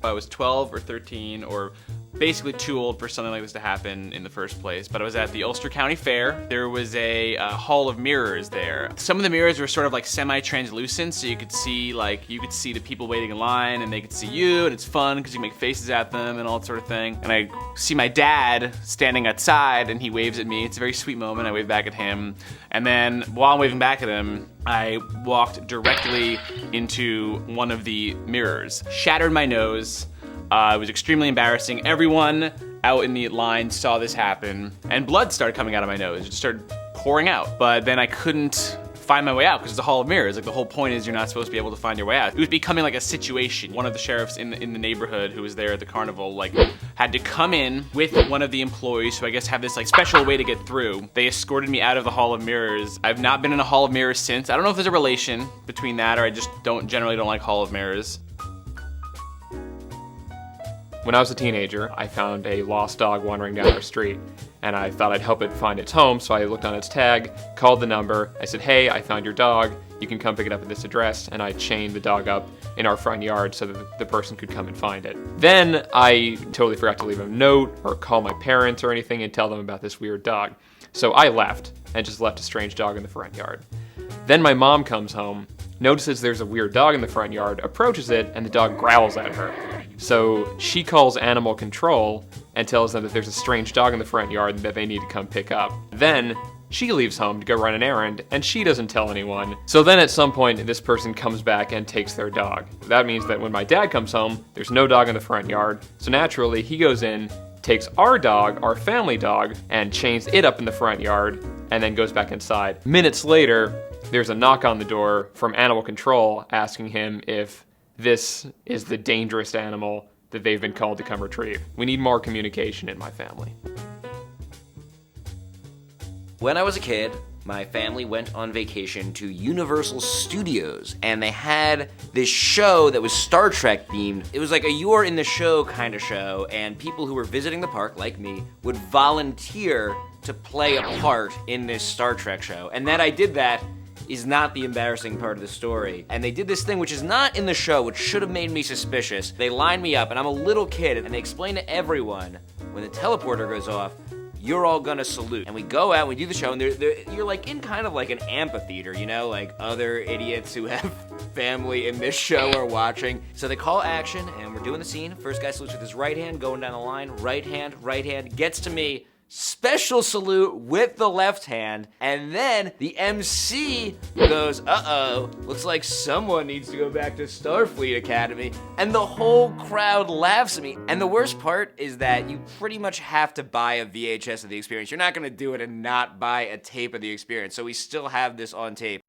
I was 12 or 13 or basically too old for something like this to happen in the first place, but I was at the Ulster County Fair. There was a hall of mirrors there. Some of the mirrors were sort of like semi-translucent, so you could see the people waiting in line and they could see you, and it's fun because you make faces at them and all that sort of thing. And I see my dad standing outside and he waves at me. It's a very sweet moment. I wave back at him. And then while I'm waving back at him, I walked directly into one of the mirrors, shattered my nose. It was extremely embarrassing. Everyone out in the line saw this happen, and blood started coming out of my nose. It just started pouring out. But then I couldn't find my way out because it's a hall of mirrors. Like, the whole point is you're not supposed to be able to find your way out. It was becoming like a situation. One of the sheriffs in the neighborhood who was there at the carnival, like, had to come in with one of the employees who I guess have this like special way to get through. They escorted me out of the hall of mirrors. I've not been in a hall of mirrors since. I don't know if there's a relation between that or I just generally don't like hall of mirrors. When I was a teenager, I found a lost dog wandering down our street, and I thought I'd help it find its home, so I looked on its tag, called the number, I said, "Hey, I found your dog, you can come pick it up at this address," and I chained the dog up in our front yard so that the person could come and find it. Then I totally forgot to leave a note or call my parents or anything and tell them about this weird dog. So I left, and just left a strange dog in the front yard. Then my mom comes home, notices there's a weird dog in the front yard, approaches it, and the dog growls at her. So she calls animal control and tells them that there's a strange dog in the front yard that they need to come pick up. Then she leaves home to go run an errand, and she doesn't tell anyone. So then at some point, this person comes back and takes their dog. That means that when my dad comes home, there's no dog in the front yard. So naturally, he goes in, takes our dog, our family dog, and chains it up in the front yard, and then goes back inside. Minutes later, there's a knock on the door from animal control asking him if this is the dangerous animal that they've been called to come retrieve. We need more communication in my family. When I was a kid, my family went on vacation to Universal Studios, and they had this show that was Star Trek themed. It was like a you're in the show kind of show, and people who were visiting the park, like me, would volunteer to play a part in this Star Trek show. And that I did that is not the embarrassing part of the story. And they did this thing which is not in the show, which should have made me suspicious. They lined me up, and I'm a little kid, and they explain to everyone, when the teleporter goes off, you're all gonna salute. And we go out, we do the show, and you're like in kind of like an amphitheater, you know, like other idiots who have family in this show are watching. So they call action, and we're doing the scene. First guy salutes with his right hand, going down the line, right hand, gets to me, special salute with the left hand, and then the MC goes, uh-oh, looks like someone needs to go back to Starfleet Academy, and the whole crowd laughs at me. And the worst part is that you pretty much have to buy a VHS of the experience. You're not gonna do it and not buy a tape of the experience, so we still have this on tape.